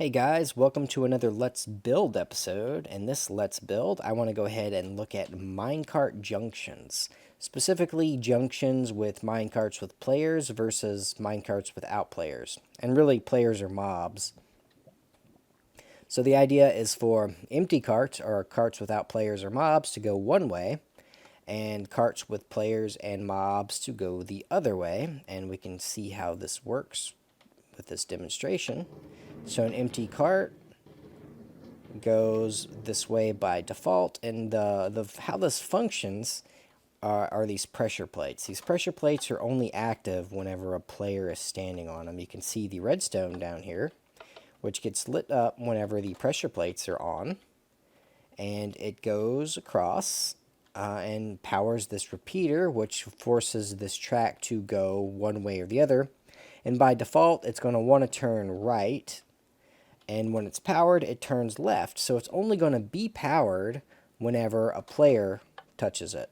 Hey guys, welcome to another Let's Build episode. In this Let's Build, I want to go ahead and look at minecart junctions. Specifically, junctions with minecarts with players versus minecarts without players. And really, players are mobs. So the idea is for empty carts, or carts without players or mobs, to go one way, and carts with players and mobs to go the other way. And we can see how this works with this demonstration. So an empty cart goes this way by default, and how this functions are these pressure plates. These pressure plates are only active whenever a player is standing on them. You can see the redstone down here, which gets lit up whenever the pressure plates are on, and it goes across and powers this repeater, which forces this track to go one way or the other. And by default, it's going to want to turn right, and when it's powered, it turns left. So it's only going to be powered whenever a player touches it.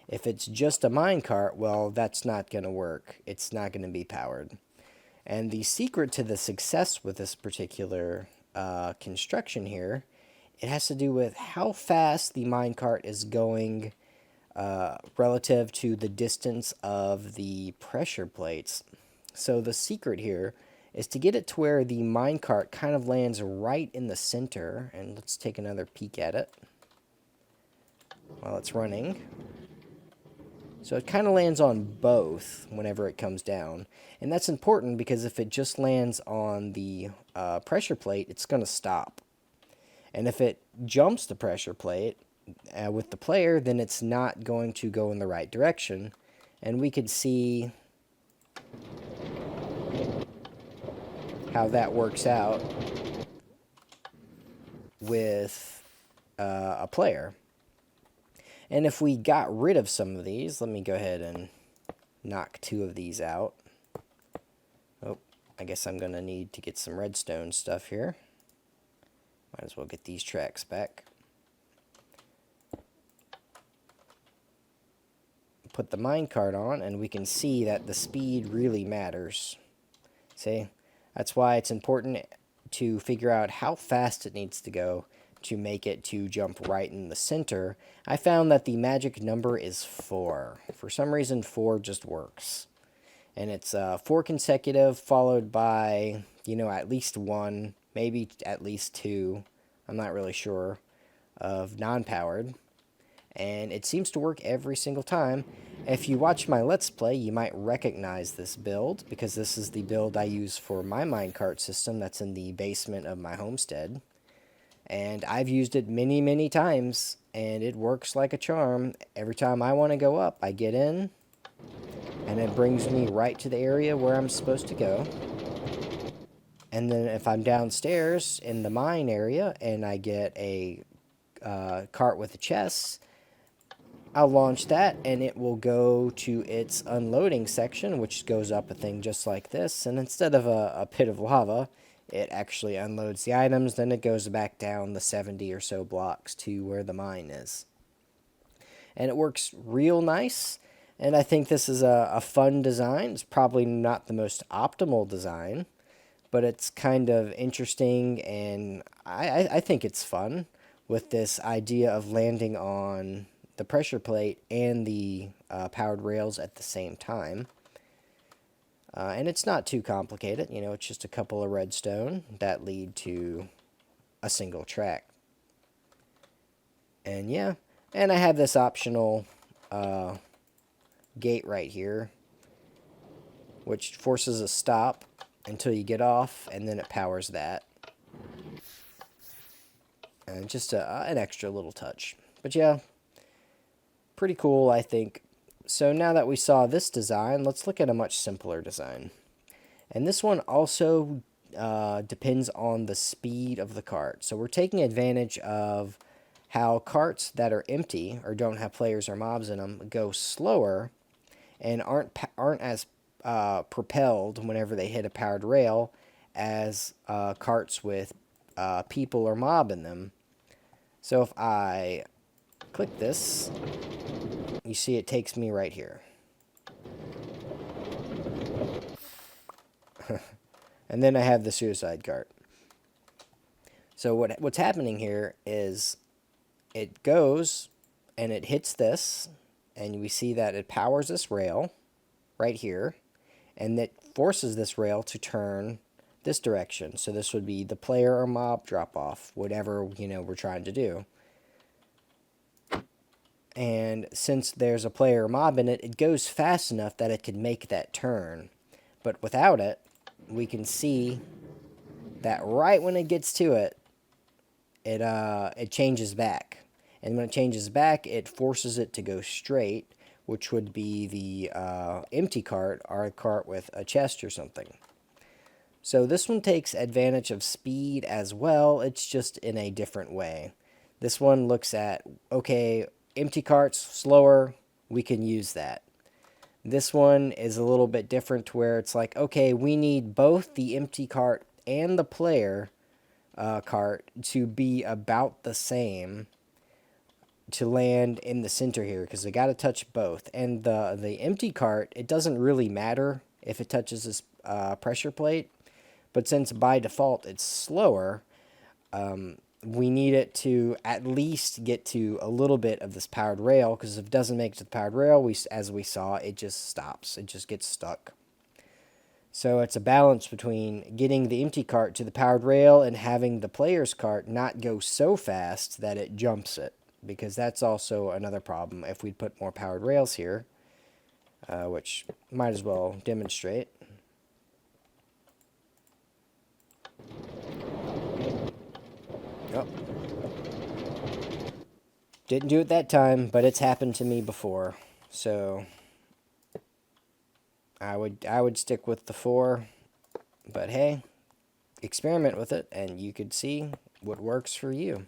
If it's just a minecart, well, that's not going to work. It's not going to be powered. And the secret to the success with this particular construction here, it has to do with how fast the minecart is going relative to the distance of the pressure plates. So the secret here is to get it to where the minecart kind of lands right in the center. And let's take another peek at it while it's running. So it kind of lands on both whenever it comes down. And that's important because if it just lands on the pressure plate, it's going to stop. And if it jumps the pressure plate with the player, then it's not going to go in the right direction. And we could see how that works out with a player. And if we got rid of some of these, let me go ahead and knock two of these out. Oh, I guess I'm going to need to get some redstone stuff here. Might as well get these tracks back. Put the minecart on, and we can see that the speed really matters. See? That's why it's important to figure out how fast it needs to go to make it to jump right in the center. I found that the magic number is 4. For some reason, 4 just works. And it's 4 consecutive, followed by, at least 1, maybe at least 2, I'm not really sure, of non-powered. And it seems to work every single time. If you watch my Let's Play, you might recognize this build, because this is the build I use for my minecart system that's in the basement of my homestead. And I've used it many, many times, and it works like a charm. Every time I want to go up, I get in, and it brings me right to the area where I'm supposed to go. And then if I'm downstairs in the mine area, and I get a cart with a chest, I'll launch that, and it will go to its unloading section, which goes up a thing just like this. And instead of a pit of lava, it actually unloads the items. Then it goes back down the 70 or so blocks to where the mine is. And it works real nice. And I think this is a fun design. It's probably not the most optimal design, but it's kind of interesting, and I think it's fun with this idea of landing on the pressure plate and the powered rails at the same time. And it's not too complicated. It's just a couple of redstone that lead to a single track. And yeah, and I have this optional gate right here, which forces a stop until you get off, and then it powers that. And just an extra little touch. But yeah, pretty cool, I think. So now that we saw this design, let's look at a much simpler design. And this one also depends on the speed of the cart. So we're taking advantage of how carts that are empty or don't have players or mobs in them go slower and aren't as propelled whenever they hit a powered rail as carts with people or mob in them. So if I click this, you see it takes me right here. And then I have the suicide cart. So what's happening here is it goes and it hits this, and we see that it powers this rail right here, and that forces this rail to turn this direction. So this would be the player or mob drop off, whatever we're trying to do. And since there's a player or mob in it, it goes fast enough that it can make that turn. But without it, we can see that right when it gets to it, it changes back. And when it changes back, it forces it to go straight, which would be the empty cart, or a cart with a chest or something. So this one takes advantage of speed as well, it's just in a different way. This one looks at, okay, empty carts, slower, we can use that. This one is a little bit different where it's like, okay, we need both the empty cart and the player cart to be about the same to land in the center here, because they got to touch both. And the empty cart, it doesn't really matter if it touches this pressure plate, but since by default it's slower, we need it to at least get to a little bit of this powered rail, because if it doesn't make it to the powered rail, as we saw, it just stops. It just gets stuck. So it's a balance between getting the empty cart to the powered rail and having the player's cart not go so fast that it jumps it, because that's also another problem if we put more powered rails here, which might as well demonstrate. Oh. Didn't do it that time, but it's happened to me before. So I would stick with the 4, but hey, experiment with it and you could see what works for you.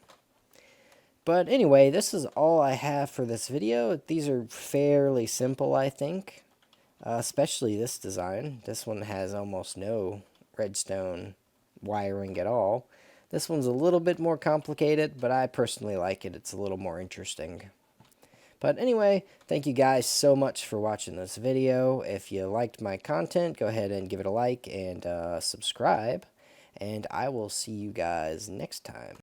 But anyway, this is all I have for this video. These are fairly simple, I think, especially this design. This one has almost no redstone wiring at all. This one's a little bit more complicated, but I personally like it. It's a little more interesting. But anyway, thank you guys so much for watching this video. If you liked my content, go ahead and give it a like and subscribe. And I will see you guys next time.